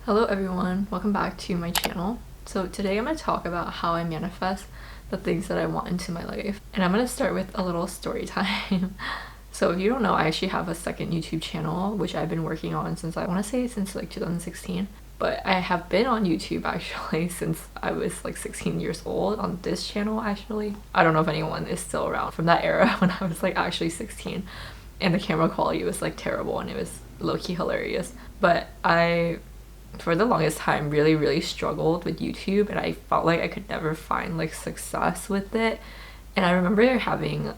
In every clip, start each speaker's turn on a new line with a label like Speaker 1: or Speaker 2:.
Speaker 1: Hello everyone, welcome back to my channel. So today I'm going to talk about how I manifest the things that I want into my life. And I'm going to start with a little story time. So if you don't know, I actually have a second YouTube channel, which I've been working on since since like 2016. But I have been on YouTube actually since I was like 16 years old on this channel actually. I don't know if anyone is still around from that era when I was like actually 16. And the camera quality was like terrible and it was low-key hilarious. But I for the longest time really struggled with YouTube, and I felt like I could never find like success with it. And I remember having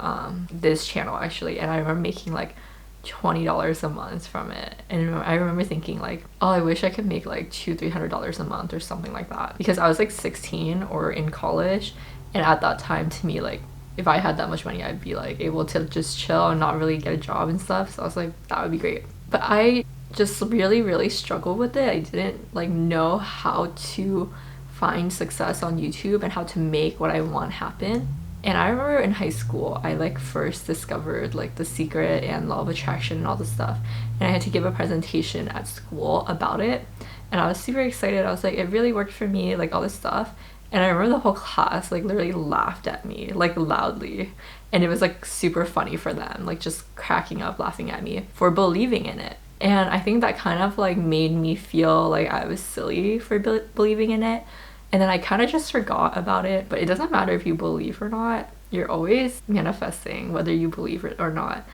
Speaker 1: this channel actually, and I remember making like $20 a month from it. And I remember thinking like, oh, I wish I could make like $200-300 a month or something like that, because I was like 16 or in college, and at that time to me, like, if I had that much money, I'd be like able to just chill and not really get a job and stuff. So I was like, that would be great. But I just really struggled with it. I didn't like know how to find success on YouTube and how to make what I want happen. And I remember in high school, I like first discovered like The Secret and Law of Attraction and all this stuff. And I had to give a presentation at school about it. And I was super excited. I was like, it really worked for me, like all this stuff. And I remember the whole class like literally laughed at me like loudly. And it was like super funny for them, like just cracking up, laughing at me for believing in it. And I think that kind of like made me feel like I was silly for believing in it. And then I kind of just forgot about it. But it doesn't matter if you believe or not. You're always manifesting whether you believe it or not.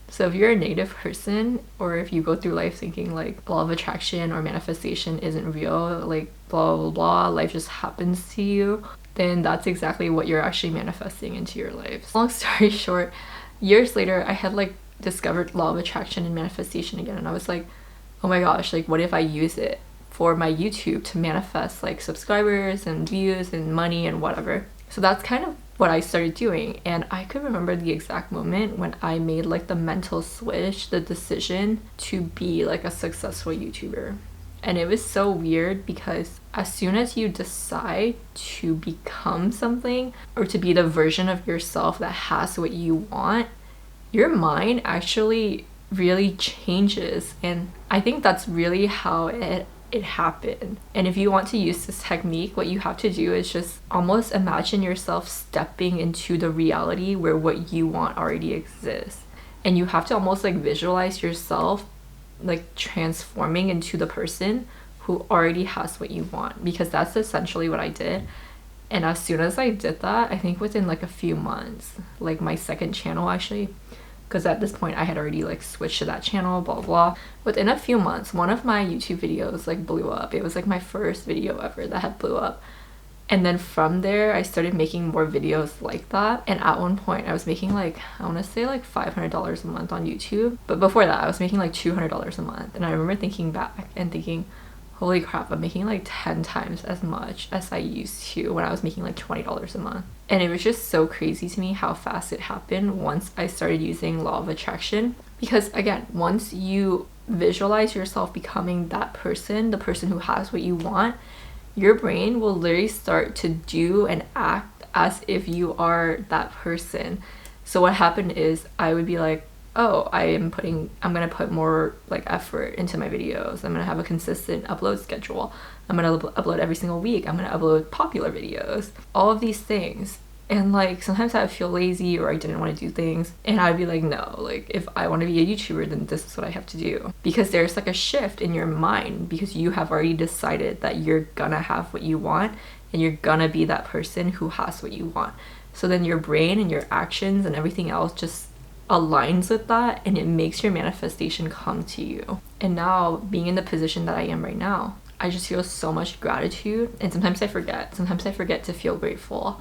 Speaker 1: So if you're a negative person, or if you go through life thinking like law of attraction or manifestation isn't real, like blah blah blah, life just happens to you, then that's exactly what you're actually manifesting into your life. Long story short, years later I had like discovered law of attraction and manifestation again, and I was like, oh my gosh, like what if I use it for my YouTube to manifest like subscribers and views and money and whatever. So that's kind of what I started doing. And I could remember the exact moment when I made like the mental switch, the decision to be like a successful YouTuber. And it was so weird because as soon as you decide to become something or to be the version of yourself that has what you want, your mind actually really changes. And I think that's really how it happened. And if you want to use this technique, what you have to do is just almost imagine yourself stepping into the reality where what you want already exists. And you have to almost like visualize yourself like transforming into the person who already has what you want, because that's essentially what I did. And as soon as I did that, I think within like a few months, like my second channel actually, because at this point I had already like switched to that channel, blah blah. Within a few months, one of my YouTube videos like blew up. It was like my first video ever that had blew up. And then from there I started making more videos like that. And at one point I was making like, I want to say like $500 a month on YouTube. But before that I was making like $200 a month. And I remember thinking back and thinking, holy crap, I'm making like 10 times as much as I used to when I was making like $20 a month. And it was just so crazy to me how fast it happened once I started using law of attraction. Because again, once you visualize yourself becoming that person, the person who has what you want, your brain will literally start to do and act as if you are that person. So what happened is I would be like, oh, I'm gonna put more like effort into my videos. I'm gonna have a consistent upload schedule. I'm gonna upload every single week. I'm gonna upload popular videos, all of these things. And like sometimes I would feel lazy or I didn't want to do things, and I'd be like, no, like if I want to be a YouTuber, then this is what I have to do. Because there's like a shift in your mind, because you have already decided that you're gonna have what you want and you're gonna be that person who has what you want. So then your brain and your actions and everything else just aligns with that, and it makes your manifestation come to you. And now being in the position that I am right now, I just feel so much gratitude. And sometimes I forget to feel grateful.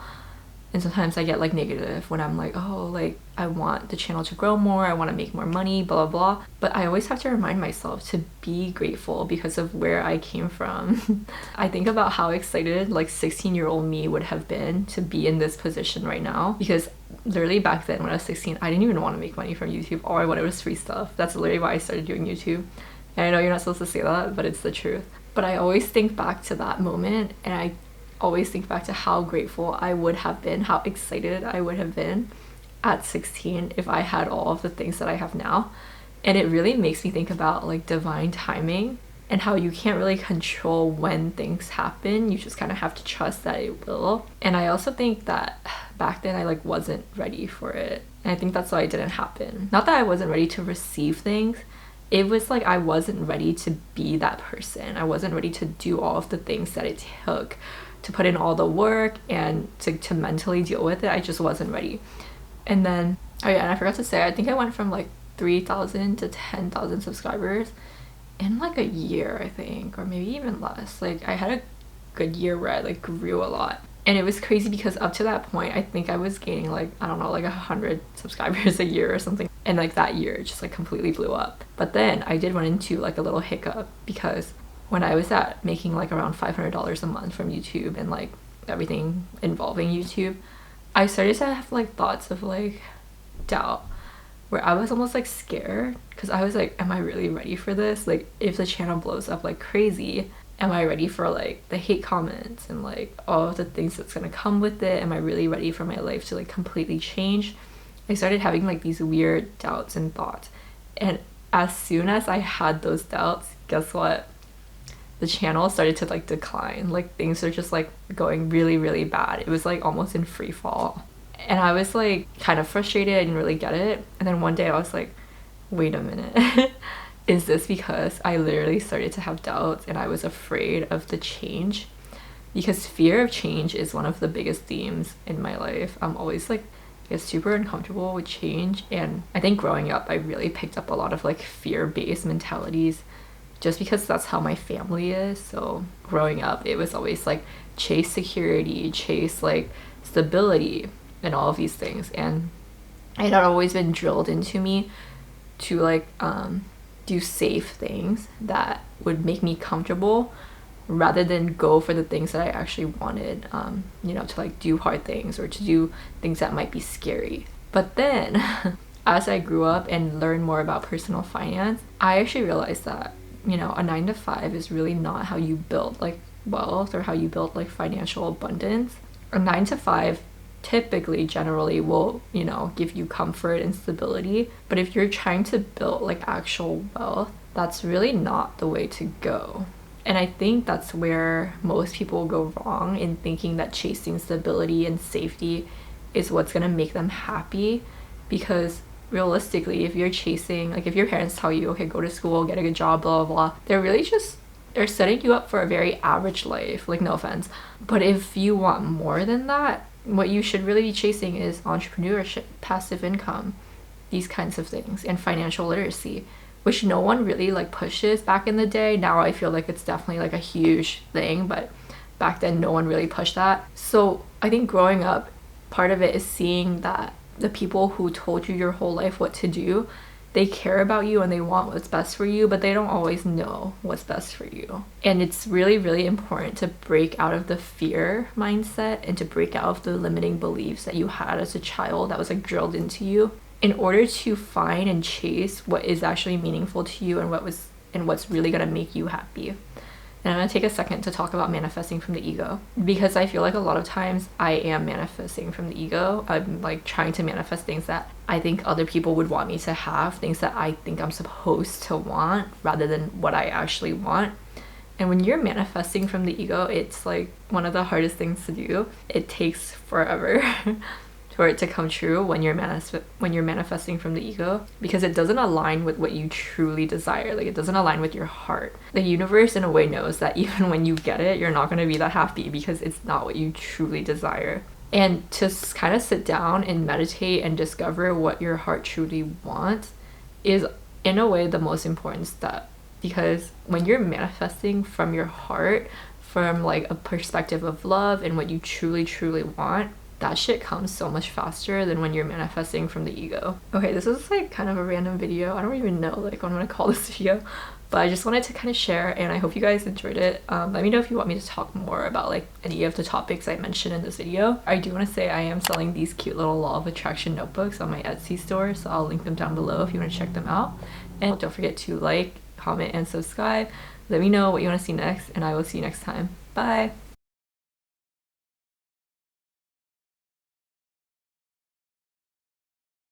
Speaker 1: And sometimes I get like negative when I'm like, oh, like I want the channel to grow more, I want to make more money, blah blah blah. But I always have to remind myself to be grateful because of where I came from. I think about how excited like 16-year-old me would have been to be in this position right now, because literally back then when I was 16, I didn't even want to make money from YouTube. All I wanted was free stuff. That's literally why I started doing YouTube. And I know you're not supposed to say that, but it's the truth. But I always think back to that moment, and I always think back to how grateful I would have been, how excited I would have been at 16 if I had all of the things that I have now. And it really makes me think about like divine timing and how you can't really control when things happen. You just kind of have to trust that it will. And I also think that back then I like wasn't ready for it, and I think that's why it didn't happen. Not that I wasn't ready to receive things, it was like I wasn't ready to be that person. I wasn't ready to do all of the things that it took to put in all the work and to mentally deal with it. I just wasn't ready. And then, oh yeah, and I forgot to say, I think I went from like 3,000 to 10,000 subscribers in like a year, I think, or maybe even less. Like I had a good year where I like grew a lot. And it was crazy because up to that point, I think I was gaining like, I don't know, like 100 subscribers a year or something. And like that year, it just like completely blew up. But then I did run into like a little hiccup, because when I was at making like around $500 a month from YouTube and like everything involving YouTube, I started to have like thoughts of like doubt, where I was almost like scared, because I was like, am I really ready for this? Like if the channel blows up like crazy, am I ready for like the hate comments and like all of the things that's gonna come with it? Am I really ready for my life to like completely change? I started having like these weird doubts and thoughts. And as soon as I had those doubts, guess what? The channel started to like decline. Like things are just like going really, really bad. It was like almost in free fall. And I was like kind of frustrated. I didn't really get it. And then one day I was like, wait a minute. Is this because I literally started to have doubts and I was afraid of the change? Because fear of change is one of the biggest themes in my life. I'm always like super uncomfortable with change, and I think growing up I really picked up a lot of like fear-based mentalities just because that's how my family is. So growing up it was always like chase security, chase like stability and all of these things, and it had always been drilled into me to like do safe things that would make me comfortable rather than go for the things that I actually wanted, you know, to like do hard things or to do things that might be scary. But then as I grew up and learned more about personal finance, I actually realized that, you know, a 9-to-5 is really not how you build like wealth or how you build like financial abundance. A 9-to-5 typically generally will, you know, give you comfort and stability, but if you're trying to build like actual wealth, that's really not the way to go. And I think that's where most people go wrong, in thinking that chasing stability and safety is what's gonna make them happy. Because realistically, if you're chasing, like if your parents tell you, okay, go to school, get a good job, blah blah blah, they're setting you up for a very average life, like no offense. But if you want more than that, what you should really be chasing is entrepreneurship, passive income, these kinds of things, and financial literacy, which no one really like pushes back in the day. Now I feel like it's definitely like a huge thing, but back then no one really pushed that. So I think growing up, part of it is seeing that the people who told you your whole life what to do, they care about you and they want what's best for you, but they don't always know what's best for you. And it's really, really important to break out of the fear mindset and to break out of the limiting beliefs that you had as a child that was like drilled into you, in order to find and chase what is actually meaningful to you and what's really gonna make you happy. And I'm gonna take a second to talk about manifesting from the ego, because I feel like a lot of times I am manifesting from the ego. I'm like trying to manifest things that I think other people would want me to have, things that I think I'm supposed to want rather than what I actually want. And when you're manifesting from the ego, it's like one of the hardest things to do. It takes forever for it to come true when you're manifesting from the ego, because it doesn't align with what you truly desire. Like it doesn't align with your heart. The universe in a way knows that even when you get it, you're not going to be that happy because it's not what you truly desire. And to kind of sit down and meditate and discover what your heart truly wants is in a way the most important step, because when you're manifesting from your heart, from like a perspective of love and what you truly want, that shit comes so much faster than when you're manifesting from the ego. Okay, this is like kind of a random video. I don't even know like what I'm gonna call this video, but I just wanted to kind of share, and I hope you guys enjoyed it. Let me know if you want me to talk more about like any of the topics I mentioned in this video. I do want to say I am selling these cute little law of attraction notebooks on my Etsy store, so I'll link them down below if you want to check them out. And don't forget to like, comment, and subscribe. Let me know what you want to see next, and I will see you next time. Bye!